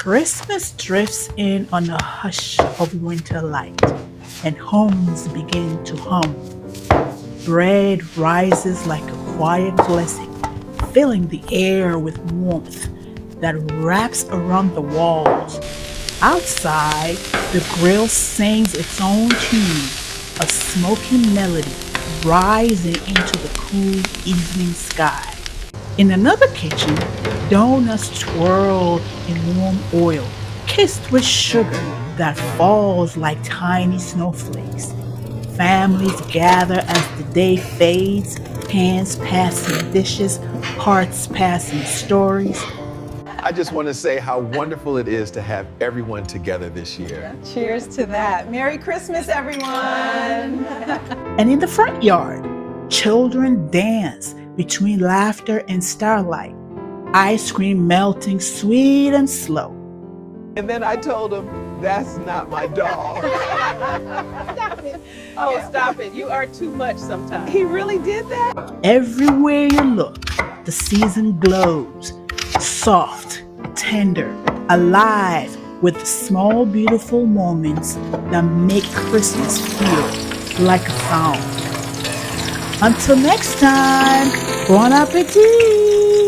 Christmas drifts in on the hush of winter light, and homes begin to hum. Bread rises like a quiet blessing, filling the air with warmth that wraps around the walls. Outside, the grill sings its own tune, a smoky melody rising into the cool evening sky. In another kitchen, doughnuts twirl in warm oil, kissed with sugar that falls like tiny snowflakes. Families gather as the day fades, hands passing dishes, hearts passing stories. I just want to say how wonderful it is to have everyone together this year. Cheers to that. Merry Christmas, everyone. And in the front yard, children dance between laughter and starlight, ice cream melting sweet and slow. And then I told him, that's not my dog. Stop it. Oh, stop it. You are too much sometimes. He really did that? Everywhere you look, the season glows, soft, tender, alive with the small beautiful moments that make Christmas feel like a song. Until next time, bon appetit!